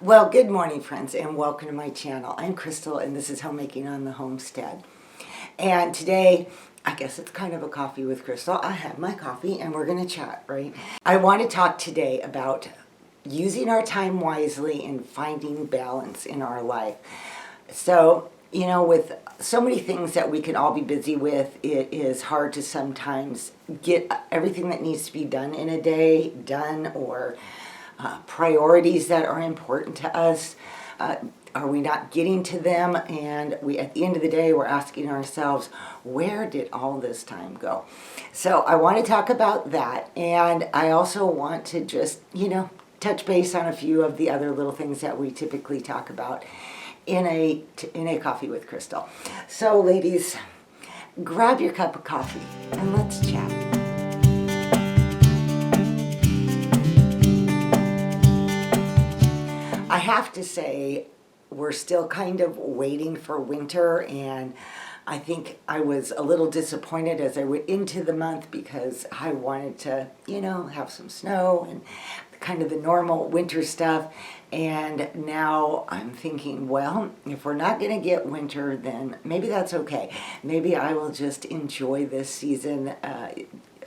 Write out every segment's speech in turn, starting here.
Well, good morning, friends, and welcome to my channel. I'm Crystal, and this is Homemaking on the Homestead. And today, I guess it's kind of a coffee with Crystal. I have my coffee, and we're going to chat, right? I want to talk today about using our time wisely and finding balance in our life. So, with so many things that we can all be busy with, it is hard to sometimes get everything that needs to be done in a day done, or priorities that are important to us. Are we not getting to them? And at the end of the day, we're asking ourselves, where did all this time go? So I want to talk about that. And I also want to just, touch base on a few of the other little things that we typically talk about in a coffee with Crystal. So ladies, grab your cup of coffee and let's chat. I have to say, we're still kind of waiting for winter, and I think I was a little disappointed as I went into the month because I wanted to, have some snow and kind of the normal winter stuff. And now I'm thinking, well, if we're not going to get winter, then maybe that's okay. Maybe I will just enjoy this season,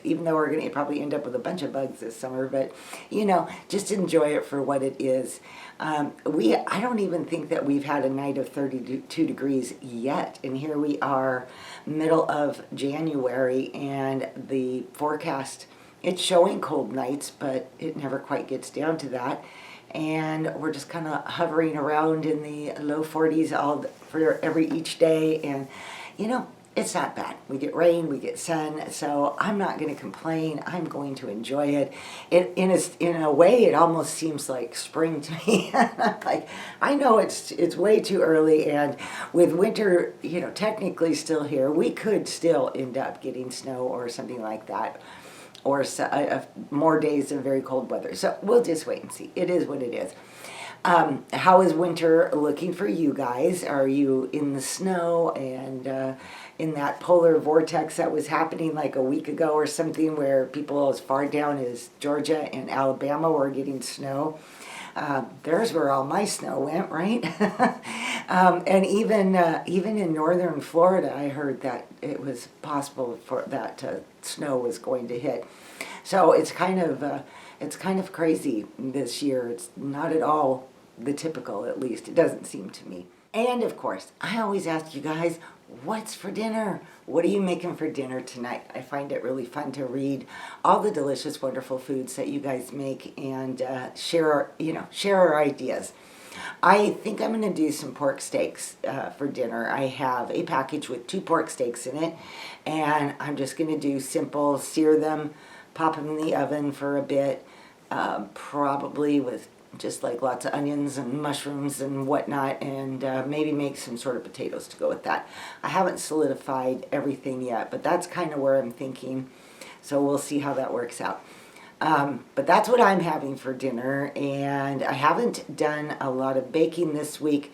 even though we're going to probably end up with a bunch of bugs this summer, but, just enjoy it for what it is. I don't even think that we've had a night of 32 degrees yet, and here we are, middle of January, and the forecast, it's showing cold nights, but it never quite gets down to that, and we're just kind of hovering around in the low 40s for each day, and, it's not bad. We get rain, we get sun, so I'm not going to complain. I'm going to enjoy it. In a way, it almost seems like spring to me. Like, I know it's way too early, and with winter, technically still here, we could still end up getting snow or something like that, or more days of very cold weather. So we'll just wait and see. It is what it is. How is winter looking for you guys? Are you in the snow and in that polar vortex that was happening like a week ago or something, where people as far down as Georgia and Alabama were getting snow? There's where all my snow went, right? And even in northern Florida, I heard that it was possible for that snow was going to hit. So it's kind of crazy this year. It's not at all the typical, at least. It doesn't seem to me. And of course, I always ask you guys, what's for dinner? What are you making for dinner tonight? I find it really fun to read all the delicious, wonderful foods that you guys make and share our ideas. I think I'm going to do some pork steaks for dinner. I have a package with 2 pork steaks in it, and I'm just going to do simple, sear them, pop them in the oven for a bit, probably with just like lots of onions and mushrooms and whatnot, and maybe make some sort of potatoes to go with that. I haven't solidified everything yet, but that's kind of where I'm thinking, so we'll see how that works out. But that's what I'm having for dinner, and I haven't done a lot of baking this week.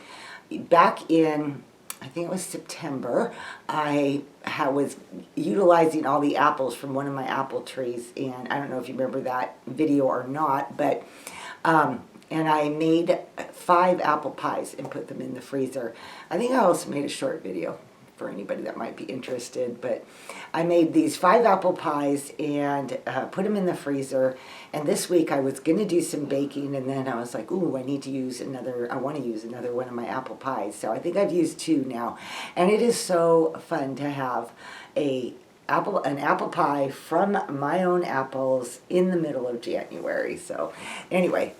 Back in, I think it was September, I was utilizing all the apples from one of my apple trees, and I don't know if you remember that video or not, but and I made 5 apple pies and put them in the freezer. I think I also made a short video for anybody that might be interested, but I made these 5 apple pies and put them in the freezer. And this week I was going to do some baking, and then I was like, ooh, I want to use another one of my apple pies. So I think I've used 2 now, and it is so fun to have an apple pie from my own apples in the middle of January. So anyway,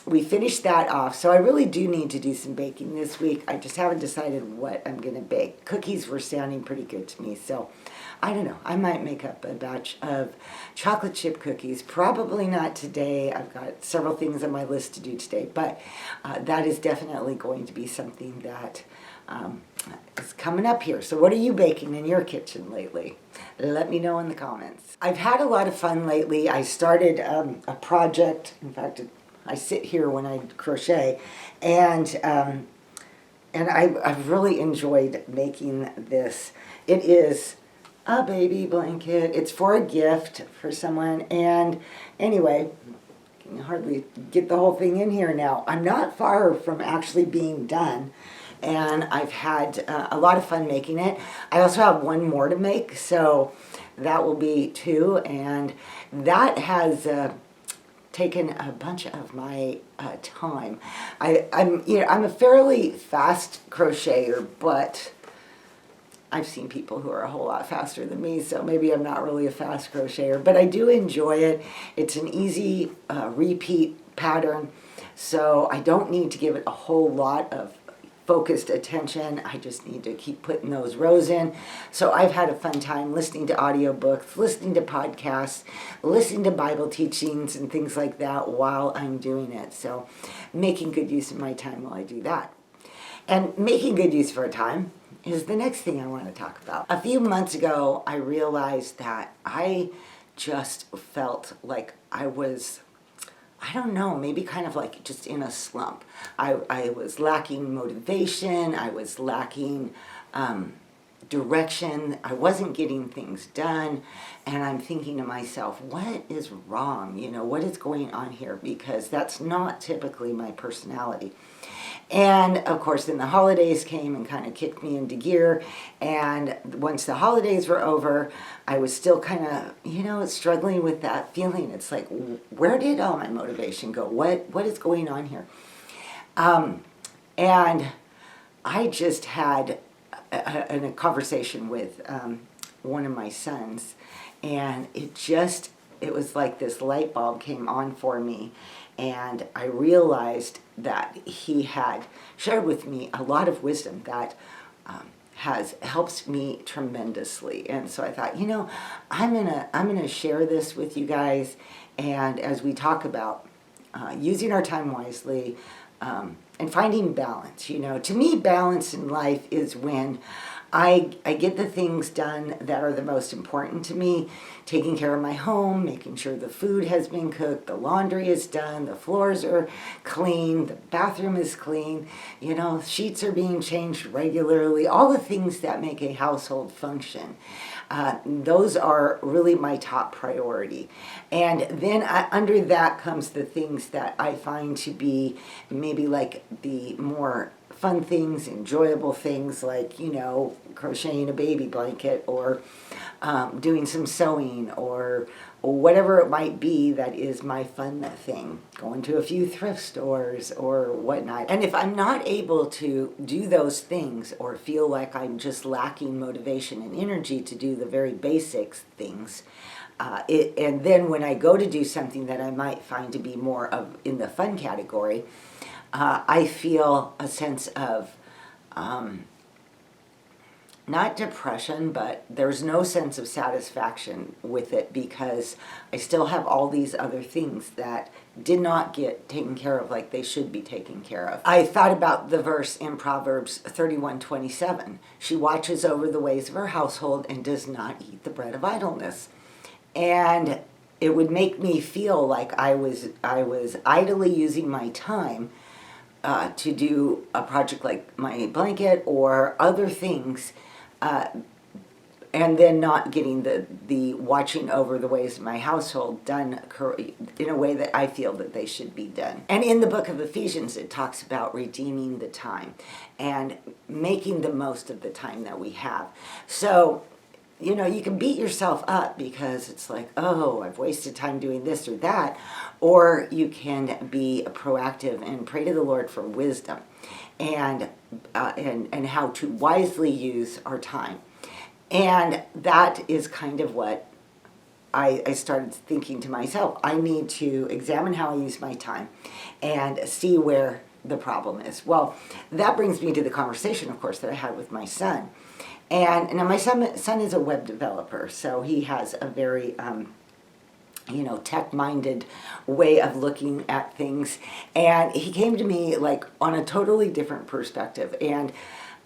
we finished that off. So I really do need to do some baking this week. I just haven't decided what I'm going to bake. Cookies were sounding pretty good to me, so I don't know. I might make up a batch of chocolate chip cookies. Probably not today. I've got several things on my list to do today, but that is definitely going to be something that is coming up here. So what are you baking in your kitchen lately? Let me know in the comments. I've had a lot of fun lately. I started a project. In fact, I sit here when I crochet, and I've really enjoyed making this. It is a baby blanket. It's for a gift for someone, and anyway, can hardly get the whole thing in here now. I'm not far from actually being done, and I've had a lot of fun making it. I also have one more to make, so that will be 2, and that has taken a bunch of my time. I'm a fairly fast crocheter, but I've seen people who are a whole lot faster than me, so maybe I'm not really a fast crocheter, but I do enjoy it. It's an easy repeat pattern, so I don't need to give it a whole lot of focused attention. I just need to keep putting those rows in. So I've had a fun time listening to audiobooks, listening to podcasts, listening to Bible teachings and things like that while I'm doing it. So making good use of my time while I do that. And making good use of our time is the next thing I want to talk about. A few months ago, I realized that I just felt like I was, I don't know, maybe kind of like just in a slump. I was lacking motivation. I was lacking direction. I wasn't getting things done. And I'm thinking to myself, what is wrong? What is going on here? Because that's not typically my personality. And of course, then the holidays came and kind of kicked me into gear. And once the holidays were over, I was still kind of, struggling with that feeling. It's like, where did all my motivation go? What is going on here? And I just had a conversation with one of my sons, and it was like this light bulb came on for me. And I realized that he had shared with me a lot of wisdom that helps me tremendously. And so I thought, I'm gonna share this with you guys. And as we talk about using our time wisely and finding balance, to me, balance in life is when I get the things done that are the most important to me, taking care of my home, making sure the food has been cooked, the laundry is done, the floors are clean, the bathroom is clean, sheets are being changed regularly, all the things that make a household function. Those are really my top priority. And then under that comes the things that I find to be maybe like the more fun things, enjoyable things like, crocheting a baby blanket or doing some sewing or whatever it might be that is my fun thing, going to a few thrift stores or whatnot. And if I'm not able to do those things or feel like I'm just lacking motivation and energy to do the very basic things, and then when I go to do something that I might find to be more of in the fun category, I feel a sense of not depression, but there's no sense of satisfaction with it because I still have all these other things that did not get taken care of like they should be taken care of. I thought about the verse in Proverbs 31:27. She watches over the ways of her household and does not eat the bread of idleness. And it would make me feel like I was idly using my time to do a project like my blanket or other things, and then not getting the watching over the ways of my household done in a way that I feel that they should be done. And in the book of Ephesians, it talks about redeeming the time and making the most of the time that we have. So, you can beat yourself up because it's like, oh, I've wasted time doing this or that. Or you can be proactive and pray to the Lord for wisdom and how to wisely use our time. And that is kind of what I started thinking to myself. I need to examine how I use my time and see where the problem is. Well, that brings me to the conversation, of course, that I had with my son. And now my son is a web developer, so he has a very, tech-minded way of looking at things. And he came to me like on a totally different perspective. And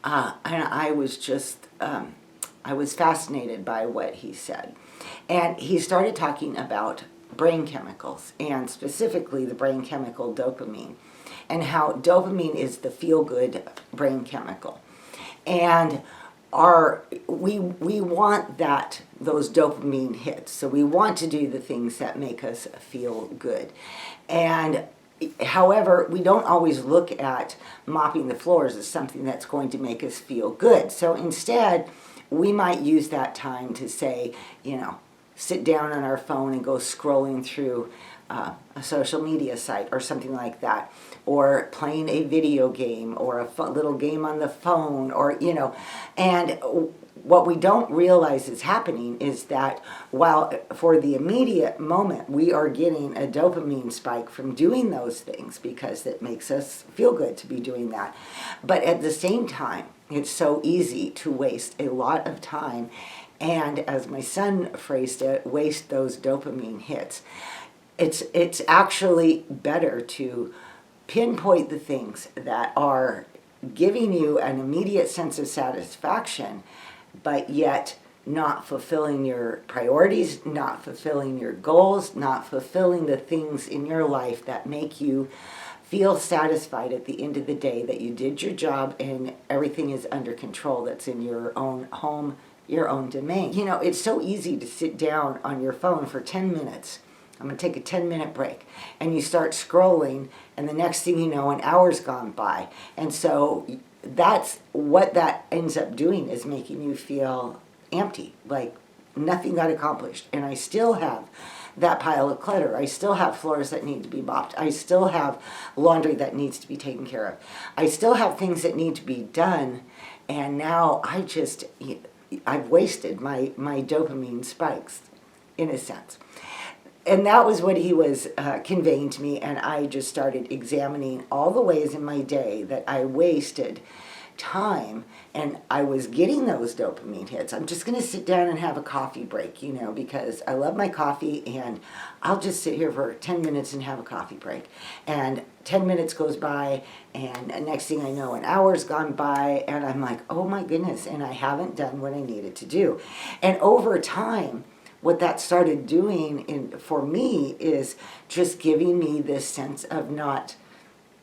I was just, I was fascinated by what he said. And he started talking about brain chemicals, and specifically the brain chemical dopamine, and how dopamine is the feel-good brain chemical. And we want those dopamine hits. So we want to do the things that make us feel good. And however, we don't always look at mopping the floors as something that's going to make us feel good. So instead, we might use that time to say, sit down on our phone and go scrolling through a social media site or something like that, or playing a video game or a little game on the phone, or and what we don't realize is happening is that while for the immediate moment we are getting a dopamine spike from doing those things because it makes us feel good to be doing that, but at the same time it's so easy to waste a lot of time and, as my son phrased it, waste those dopamine hits. It's actually better to pinpoint the things that are giving you an immediate sense of satisfaction, but yet not fulfilling your priorities, not fulfilling your goals, not fulfilling the things in your life that make you feel satisfied at the end of the day, that you did your job and everything is under control, that's in your own home, your own domain. It's so easy to sit down on your phone for 10 minutes. I'm going to take a 10-minute break. And you start scrolling, and the next thing you know, an hour's gone by. And so that's what that ends up doing, is making you feel empty, like nothing got accomplished. And I still have that pile of clutter. I still have floors that need to be mopped. I still have laundry that needs to be taken care of. I still have things that need to be done. And now I've wasted my dopamine spikes, in a sense. And that was what he was conveying to me, and I just started examining all the ways in my day that I wasted time, and I was getting those dopamine hits. I'm just going to sit down and have a coffee break, because I love my coffee, and I'll just sit here for 10 minutes and have a coffee break. And 10 minutes goes by, and next thing I know, an hour's gone by, and I'm like, oh my goodness, and I haven't done what I needed to do. And over time, what that started doing for me is just giving me this sense of not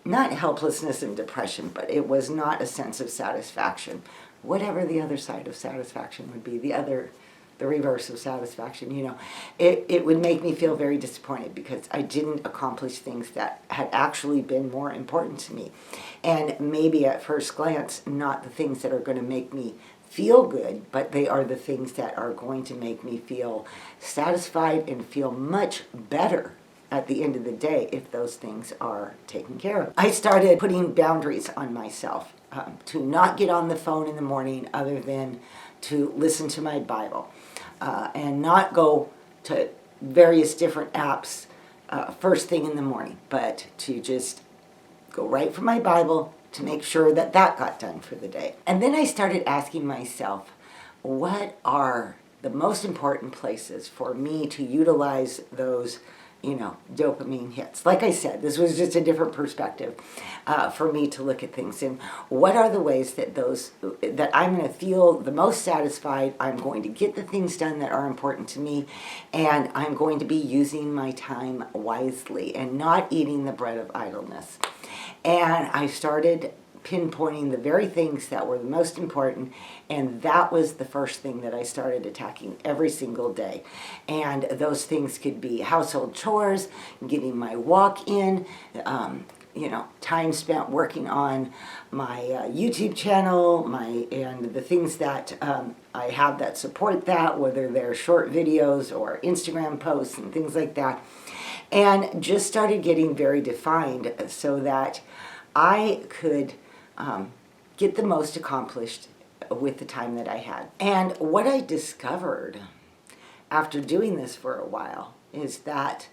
helplessness and depression, but it was not a sense of satisfaction. Whatever the other side of satisfaction would be, the reverse of satisfaction, it would make me feel very disappointed because I didn't accomplish things that had actually been more important to me. And maybe at first glance, not the things that are going to make me feel good, but they are the things that are going to make me feel satisfied and feel much better at the end of the day if those things are taken care of. I started putting boundaries on myself to not get on the phone in the morning other than to listen to my Bible, and not go to various different apps first thing in the morning, but to just go right for my Bible, to make sure that got done for the day. And then I started asking myself, what are the most important places for me to utilize those, dopamine hits? Like I said, this was just a different perspective for me to look at things. And what are the ways that I'm going to feel the most satisfied, I'm going to get the things done that are important to me, and I'm going to be using my time wisely and not eating the bread of idleness. And I started pinpointing the very things that were the most important, and that was the first thing that I started attacking every single day. And those things could be household chores, getting my walk in, time spent working on my YouTube channel, and the things that I have that support that, whether they're short videos or Instagram posts and things like that. And just started getting very defined so that I could get the most accomplished with the time that I had. And what I discovered after doing this for a while is that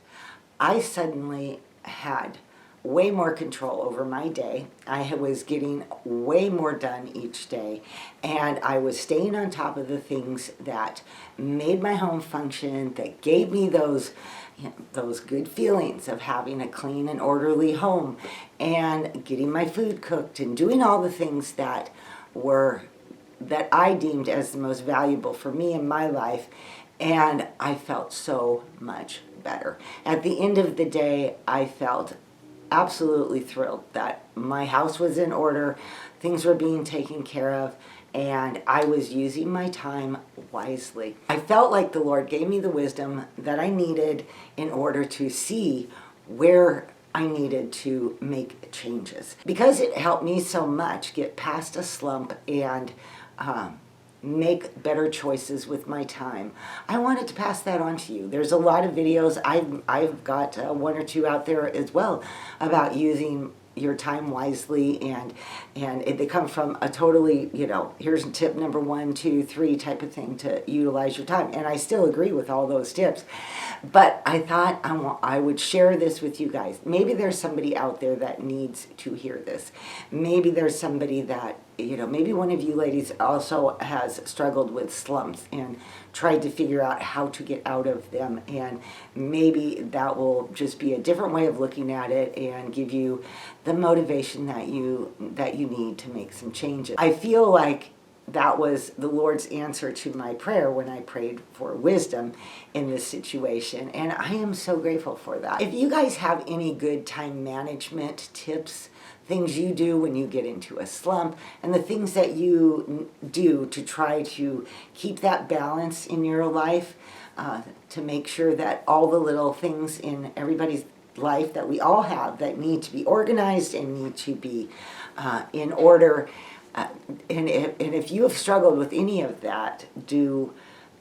I suddenly had way more control over my day. I was getting way more done each day, and I was staying on top of the things that made my home function, that gave me those good feelings of having a clean and orderly home, and getting my food cooked and doing all the things that I deemed as the most valuable for me in my life. And I felt so much better. At the end of the day, I felt absolutely thrilled that my house was in order, things were being taken care of, and I was using my time wisely. I felt like the Lord gave me the wisdom that I needed in order to see where I needed to make changes. Because it helped me so much get past a slump and make better choices with my time, I wanted to pass that on to you. There's a lot of videos. I've got one or two out there as well about using your time wisely, and they come from a totally, here's tip number 1, 2, 3 type of thing to utilize your time. And I still agree with all those tips, but I thought I would share this with you guys. Maybe there's somebody out there that needs to hear this. Maybe there's somebody that, maybe one of you ladies also has struggled with slumps and tried to figure out how to get out of them, and maybe that will just be a different way of looking at it and give you the motivation that you need to make some changes. I feel like that was the Lord's answer to my prayer when I prayed for wisdom in this situation, and I am so grateful for that. If you guys have any good time management tips, things you do when you get into a slump, and the things that you do to try to keep that balance in your life, to make sure that all the little things in everybody's life that we all have that need to be organized and need to be in order, and if you have struggled with any of that, do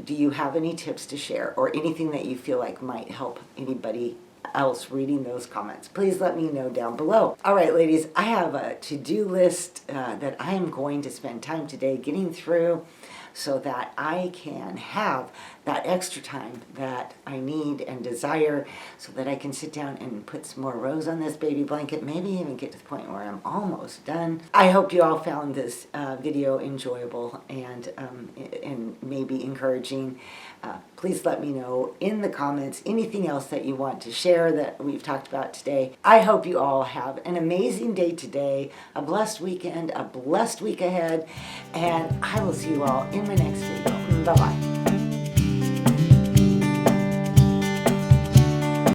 you have any tips to share, or anything that you feel like might help anybody else reading those comments? Please let me know down below. All right, ladies, I have a to-do list that I am going to spend time today getting through so that I can have that extra time that I need and desire, so that I can sit down and put some more rows on this baby blanket, maybe even get to the point where I'm almost done. I hope you all found this video enjoyable and maybe encouraging. Please let me know in the comments anything else that you want to share that we've talked about today. I hope you all have an amazing day today, a blessed weekend, a blessed week ahead, and I will see you all in my next video. Bye-bye.